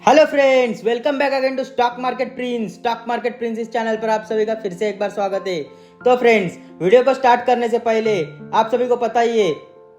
Hello friends, welcome back again to stock market prince. इस channel पर आप सभी का फिर से एक बार स्वागत है। तो फ्रेंड्स, वीडियो को स्टार्ट करने से पहले आप सभी को पता ही है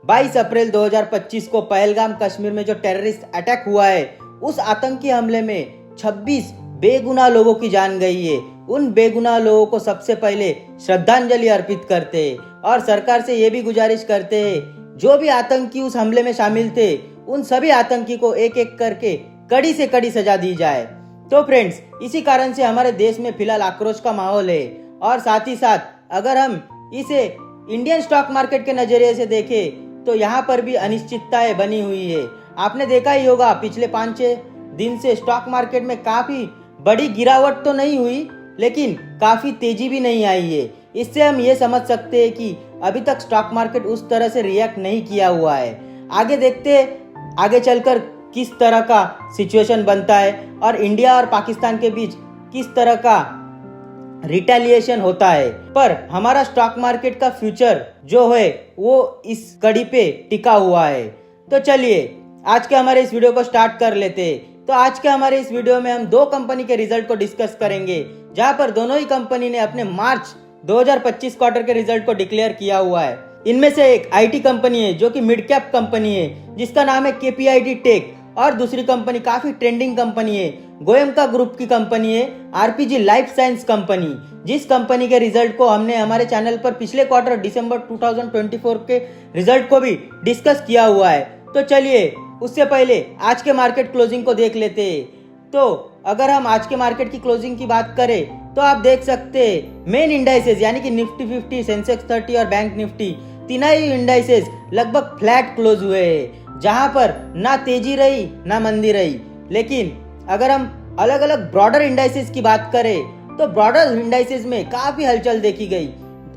22 अप्रैल 2025 को पहलगाम कश्मीर में जो टेररिस्ट अटैक हुआ है, उस आतंकी हमले में 26 बेगुनाह लोगों की जान गई है। उन बेगुनाह लोगों को सबसे पहले श्रद्धांजलि अर्पित करते हैं और सरकार से ये भी गुजारिश करते हैं जो भी आतंकी उस हमले में शामिल थे, उन सभी आतंकी को एक एक करके कड़ी से कड़ी सजा दी जाए। तो फ्रेंड्स, इसी कारण से हमारे देश में फिलहाल आक्रोश का माहौल है और साथ ही साथ अगर हम इसे इंडियन स्टॉक मार्केट के नजरिए से देखें तो यहाँ पर भी अनिश्चितताएं बनी हुई है। आपने देखा ही होगा पिछले 5-6 दिन से स्टॉक मार्केट में काफी बड़ी गिरावट तो नहीं हुई, लेकिन काफी तेजी भी नहीं आई है। इससे हम ये समझ सकते हैं कि अभी तक स्टॉक मार्केट उस तरह से रिएक्ट नहीं किया हुआ है। आगे देखते आगे चलकर किस तरह का सिचुएशन बनता है और इंडिया और पाकिस्तान के बीच किस तरह का रिटेलिएशन होता है। पर हमारा स्टॉक मार्केट का फ्यूचर जो है वो इस कड़ी पे टिका हुआ है। तो चलिए आज के हमारे इस वीडियो को स्टार्ट कर लेते हैं। तो आज के हमारे इस वीडियो में हम 2 कंपनी के रिजल्ट को डिस्कस करेंगे, जहां पर दोनों ही कंपनी ने अपने मार्च 2025 क्वार्टर के रिजल्ट को डिक्लेयर किया हुआ है। इनमें से एक आईटी कंपनी है जो कि मिड कैप कंपनी है जिसका नाम है केपीआईटी टेक, और दूसरी कंपनी काफी ट्रेंडिंग कंपनी है, गोयनका ग्रुप की कंपनी है आरपीजी लाइफ साइंस कंपनी, जिस कंपनी के रिजल्ट को हमने हमारे चैनल पर पिछले क्वार्टर दिसंबर 2024 के रिजल्ट को भी डिस्कस किया हुआ है। तो चलिए उससे पहले आज के मार्केट क्लोजिंग को देख लेते हैं। तो अगर हम आज के मार्केट की क्लोजिंग की बात करें तो आप देख सकते हैं मेन इंडाइसेस यानी कि निफ्टी 50, सेंसेक्स 30 और बैंक निफ्टी तीनों ही इंडाइसेस लगभग फ्लैट क्लोज हुए हैं, जहां पर ना तेजी रही ना मंदी रही। लेकिन अगर हम अलग अलग ब्रॉडर इंडाइसेस की बात करें तो ब्रॉडर इंडाइसेस में काफी हलचल देखी गई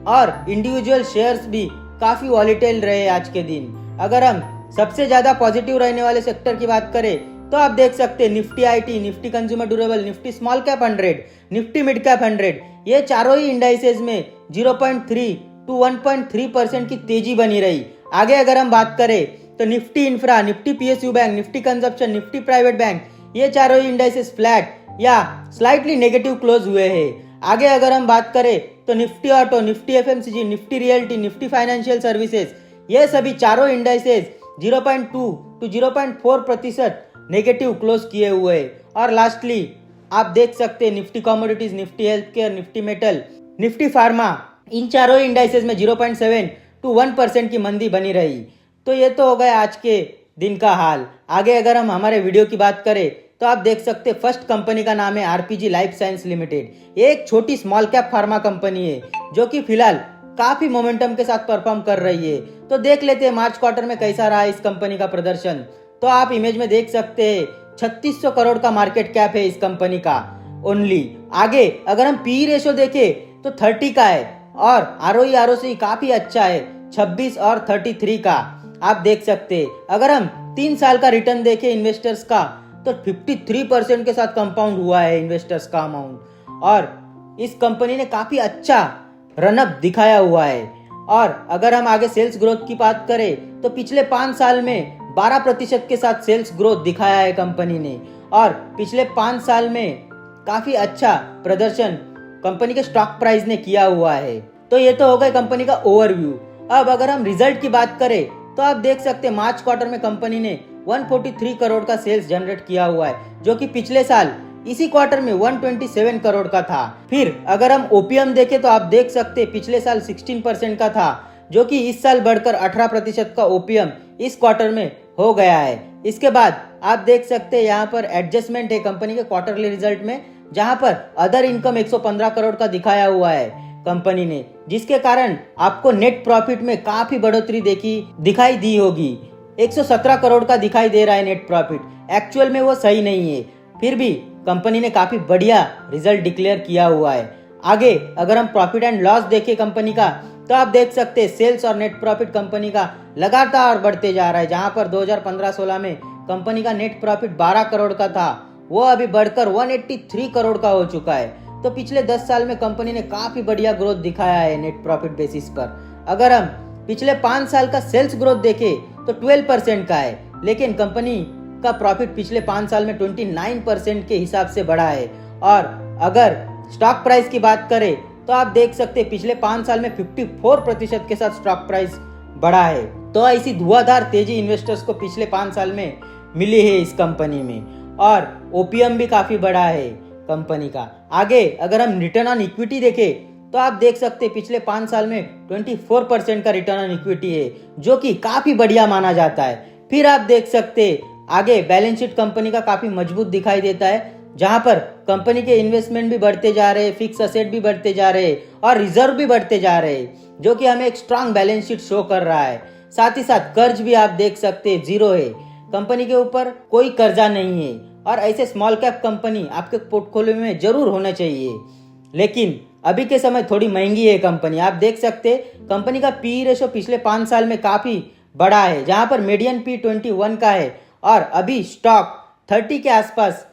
और इंडिविजुअल शेयर्स भी काफी वॉलेटाइल रहे आज के दिन। अगर हम सबसे ज्यादा पॉजिटिव रहने वाले सेक्टर की बात करें तो आप देख सकते हैं Nifty IT, Nifty consumer durable, Nifty small cap 100, Nifty mid cap 100, ये चारों ही इंडाइसेस में 0.3 to 1.3% की तेजी बनी रही। आगे अगर हम बात करें तो Nifty infra, Nifty PSU bank, Nifty consumption, Nifty private bank, ये चारों ही इंडाइसेस फ्लैट या स्लाइटली नेगेटिव क्लोज हुए हैं। आगे अगर हम बात करें तो Nifty auto, Nifty FMCG, Nifty realty, Nifty financial services, ये सभी चारों इंडाइसेस 0.2 to 0.4% नेगेटिव क्लोज किए हुए हैं। और लास्टली आप देख सकते हैं Nifty commodities, Nifty health care, Nifty metal, Nifty pharma, इन चारों इंडाइसेस में 0.7 to 1% की मंदी बनी रही। तो ये तो हो गया आज के दिन का हाल। आगे अगर हम हमारे वीडियो की बात करें तो आप देख सकते हैं फर्स्ट कंपनी का नाम है आरपीजी लाइफ साइंस लिमिटेड। ये एक छोटी स्मॉल कैप फार्मा कंपनी है जो कि फिलहाल काफी मोमेंटम के साथ परफॉर्म कर रही है। तो देख लेते हैं मार्च क्वार्टर में कैसा रहा इस कंपनी का प्रदर्शन। तो आप इमेज में देख सकते हैं 3600 करोड़ का मार्केट कैप है इस कंपनी का ओनली। आगे अगर हम पी रेशो देखें तो 30 का है और आरओई आरओसी काफी अच्छा है 26 और 33 का आप देख सकते हैं। अगर हम 3 साल का रिटर्न देखें इन्वेस्टर्स का तो 53% के साथ कंपाउंड हुआ है इन्वेस्टर्स का अमाउंट, और इस कंपनी ने काफी अच्छा रनअप दिखाया हुआ है। और अगर हम आगे सेल्स ग्रोथ की बात करें तो पिछले 5 साल में 12% के साथ सेल्स ग्रोथ दिखाया है कंपनी ने, और पिछले 5 साल में काफी अच्छा प्रदर्शन कंपनी के स्टॉक प्राइस ने किया हुआ है। तो ये तो हो गया कंपनी का ओवरव्यू। अब अगर हम रिजल्ट की बात करें तो आप देख सकते हैं मार्च क्वार्टर में कंपनी ने 143 करोड़ का सेल्स जनरेट किया हुआ है, जो कि पिछले साल इसी क्वार्टर में 127 करोड़ का था। फिर अगर हम ओपीएम देखें तो आप देख सकते हैं पिछले साल 16% का था, जो कि इस साल बढ़कर 18% का ओपीएम इस क्वार्टर में हो गया है। इसके बाद आप देख सकते हैं यहाँ पर एडजस्टमेंट है कंपनी के क्वार्टरली रिजल्ट में, जहां पर अदर इनकम 115 करोड़ का दिखाया हुआ है कंपनी ने, जिसके कारण आपको नेट प्रॉफिट में काफी बढ़ोतरी दिखाई दी होगी। 117 करोड़ का दिखाई दे रहा है नेट प्रॉफिट, एक्चुअल में वो सही नहीं है, फिर भी कंपनी ने काफी बढ़िया रिजल्ट डिक्लेयर किया हुआ है। आगे अगर हम प्रॉफिट एंड लॉस देखें कंपनी का तो आप देख सकते हैं सेल्स और नेट प्रॉफिट कंपनी का लगातार बढ़ते जा रहा है, जहां पर 2015-16 में कंपनी का नेट प्रॉफिट 12 करोड़ का था, वो अभी बढ़कर 183 करोड़ का हो चुका है। तो पिछले 10 साल में कंपनी ने काफी बढ़िया ग्रोथ दिखाया है नेट प्रॉफिट बेसिस पर। अगर हम पिछले 5 साल का सेल्स ग्रोथ देखें तो 12% का है, लेकिन कंपनी का प्रॉफिट पिछले 5 साल में 29% के हिसाब से बढ़ा है। और अगर स्टॉक प्राइस की बात करें तो आप देख सकते हैं पिछले 5 साल में 54% के साथ स्टॉक प्राइस बढ़ा है। तो ऐसी धुआंधार तेजी इन्वेस्टर्स को पिछले 5 साल में मिली है इस कंपनी में। और ओपीएम भी काफी बड़ा है कंपनी का। आगे अगर हम रिटर्न ऑन इक्विटी देखें तो आप देख सकते हैं पिछले 5 साल में 24% का रिटर्न ऑन इक्विटी है, जो कि काफी बढ़िया माना जाता है। फिर आप देख सकते आगे बैलेंस शीट कंपनी का काफी मजबूत दिखाई देता है, जहां पर कंपनी के इन्वेस्टमेंट भी बढ़ते जा रहे हैं, फिक्स असेट भी बढ़ते जा रहे हैं और रिजर्व भी बढ़ते जा रहे हैं, जो कि हमें एक स्ट्रांग बैलेंस शीट शो कर रहा है। साथ ही साथ कर्ज भी आप देख सकते हैं जीरो है, कंपनी के ऊपर कोई कर्जा नहीं है। और ऐसे स्मॉल कैप कंपनी आपके पोर्टफोलियो में जरूर होना चाहिए, लेकिन अभी के समय थोड़ी महंगी है कंपनी। आप देख सकते कंपनी का पी रेशो पिछले 5 साल में काफी बड़ा है, जहां पर मीडियन पी 21 का है और अभी स्टॉक 30 के आसपास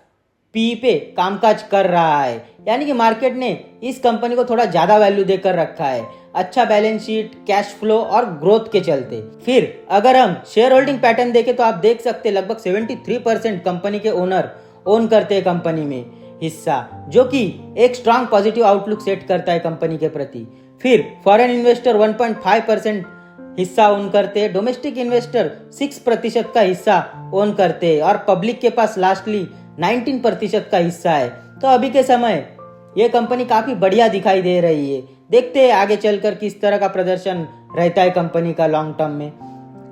पी पे कामकाज कर रहा है। यानी कि मार्केट ने इस कंपनी को थोड़ा ज्यादा वैल्यू देकर रखा है, अच्छा बैलेंस शीट, कैश फ्लो और ग्रोथ के चलते। फिर अगर हम शेयर होल्डिंग पैटर्न देखें तो आप देख सकते लगभग 73% कंपनी के ओनर ओन करते हैं कंपनी में हिस्सा, जो कि एक स्ट्रांग पॉजिटिव आउटलुक सेट करता है कंपनी के प्रति। फिर फॉरेन इन्वेस्टर 1.5% हिस्सा ओन करते हैं, डोमेस्टिक इन्वेस्टर 6% का हिस्सा ओन करते हैं और पब्लिक के पास लास्टली 19% का हिस्सा है। तो अभी के समय ये कंपनी काफी बढ़िया दिखाई दे रही है। देखते हैं आगे चलकर किस तरह का प्रदर्शन रहता है कंपनी का लॉन्ग टर्म में।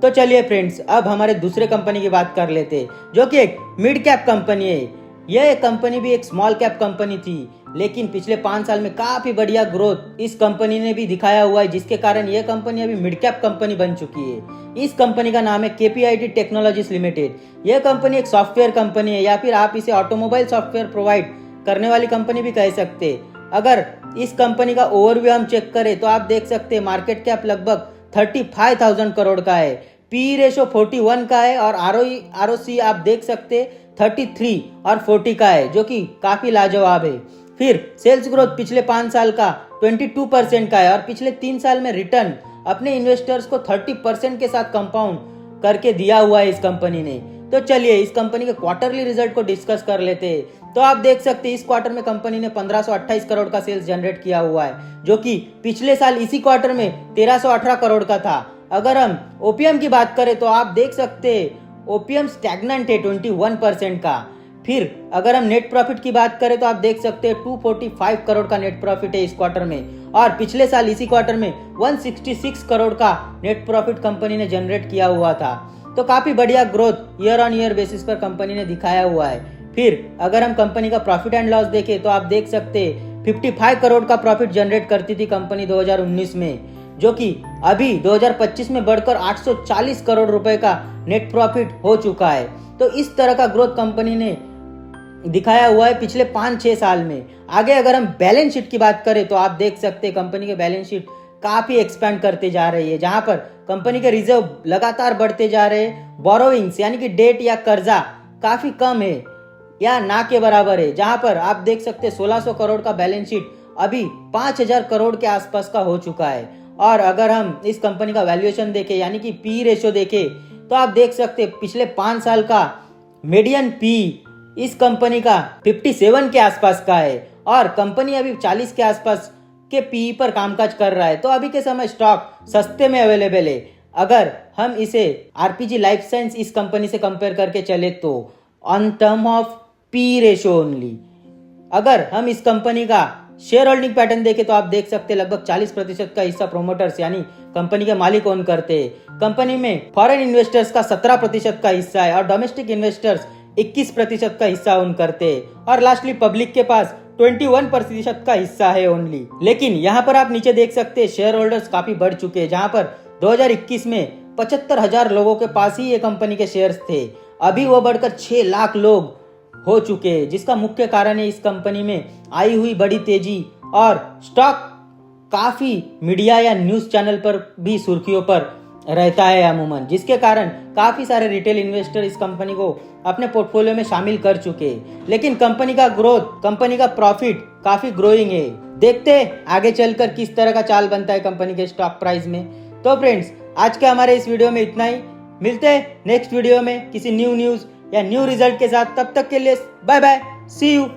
तो चलिए फ्रेंड्स, अब हमारे दूसरे कंपनी की बात कर लेते हैं, जो कि एक मिड कैप कंपनी है। यह कंपनी भी एक स्मॉल कैप कंपनी थी, लेकिन पिछले 5 साल में काफी बढ़िया ग्रोथ इस कंपनी ने भी दिखाया हुआ है, जिसके कारण यह कंपनी अभी मिड कैप कंपनी बन चुकी है। इस कंपनी का नाम है केपीआईटी टेक्नोलॉजीज लिमिटेड। यह कंपनी एक सॉफ्टवेयर कंपनी है, या फिर आप इसे ऑटोमोबाइल सॉफ्टवेयर प्रोवाइड करने वाली कंपनी भी कह सकते हैं। अगर इस कंपनी का ओवरव्यू हम चेक करें तो आप देख सकते हैं मार्केट कैप लगभग 35,000 करोड़ का है, पी रेशो 41 का है और आरओसी आप देख सकते 33 और 40 का है, जो कि काफी लाजवाब है। फिर सेल्स ग्रोथ पिछले 5 साल का 22% का है और पिछले 3 साल में रिटर्न अपने इन्वेस्टर्स को 30% के साथ कंपाउंड करके दिया हुआ है इस कंपनी ने। तो चलिए इस कंपनी के क्वार्टरली रिजल्ट को डिस्कस कर लेते हैं। तो आप देख सकते हैं इस क्वार्टर में कंपनी ने 1528 करोड़ का सेल्स जनरेट किया हुआ है, जो कि पिछले साल इसी क्वार्टर में 1318 करोड़ का था। अगर हम ओपीएम की बात करें तो आप देख सकते हैं ओपीएम स्टैग्नेंट है 21% का। फिर अगर हम नेट प्रॉफिट की बात करें तो आप देख सकते हैं 245 करोड़ का नेट प्रॉफिट है इस क्वार्टर में, और पिछले साल इसी क्वार्टर में 166 करोड़ का नेट प्रॉफिट कंपनी ने जनरेट किया हुआ था। तो काफी बढ़िया growth year on year basis पर कंपनी ने दिखाया हुआ है। फिर अगर हम कंपनी का प्रॉफिट एंड लॉस देखें तो आप देख सकते हैं 55 करोड़ का प्रॉफिट जनरेट करती थी कंपनी 2019 में, जो कि अभी 2025 में बढ़कर 840 करोड़ रुपए का नेट प्रॉफिट हो चुका है। तो इस तरह का ग्रोथ कंपनी ने दिखाया हुआ है पिछले 5-6 साल में। आगे अगर हम बैलेंस शीट की बात करें तो आप देख सकते हैं कंपनी के बैलेंस शीट काफी एक्सपेंड करते जा रही है, जहां पर कंपनी के रिजर्व लगातार बढ़ते जा रहे हैं। बोरोइंग्स यानी कि डेट या कर्जा काफी कम है या ना के बराबर है, जहां पर आप देख सकते हैं 1600 करोड़ का बैलेंस शीट अभी 5000 करोड़ के आसपास का हो चुका है। और अगर हम इस कंपनी का वैल्यूएशन देखें यानी कि पी रेशो देखें तो आप देख सकते हैं पिछले 5 साल का मीडियन पी इस कंपनी का 57 के आसपास का है और कंपनी अभी 40 के आसपास के पी पर कामकाज कर रहा है। तो अभी के समय स्टॉक सस्ते में अवेलेबल है। अगर हम इसे आरपीजी लाइफ साइंस इस कंपनी से कंपेयर करके चले तो on term of P ratio only. अगर हम इस कंपनी का शेयर होल्डिंग पैटर्न देखें तो आप देख सकते हैं लगभग 40% का हिस्सा प्रोमोटर्स यानी कंपनी के मालिक ओन करते हैं। कंपनी में फॉरेन इन्वेस्टर्स का 17% का हिस्सा है और डोमेस्टिक इन्वेस्टर्स 21% का हिस्सा ओन करते हैं और लास्टली पब्लिक के पास 21% का हिस्सा है ओनली। लेकिन यहाँ पर आप नीचे देख सकते हैं शेयर होल्डर्स काफी बढ़ चुके हैं, जहाँ पर 2021 में 75,000 लोगों के पास ही ये कंपनी के शेयर्स थे, अभी वो बढ़कर 6 लाख लोग हो चुके हैं, जिसका मुख्य कारण है इस कंपनी में आई हुई बड़ी तेजी और स्टॉक काफी मीडिया या न्यूज चैनल पर भी सुर्खियों पर रहता है अमूमन, जिसके कारण काफी सारे रिटेल इन्वेस्टर इस कंपनी को अपने पोर्टफोलियो में शामिल कर चुके हैं। लेकिन कंपनी का ग्रोथ, कंपनी का प्रॉफिट काफी ग्रोइंग है। देखते हैं आगे चलकर किस तरह का चाल बनता है कंपनी के स्टॉक प्राइस में। तो फ्रेंड्स, आज के हमारे इस वीडियो में इतना ही। मिलते हैं नेक्स्ट वीडियो में किसी न्यूज या न्यू रिजल्ट के साथ। तब तक के लिए बाय बाय, सी यू।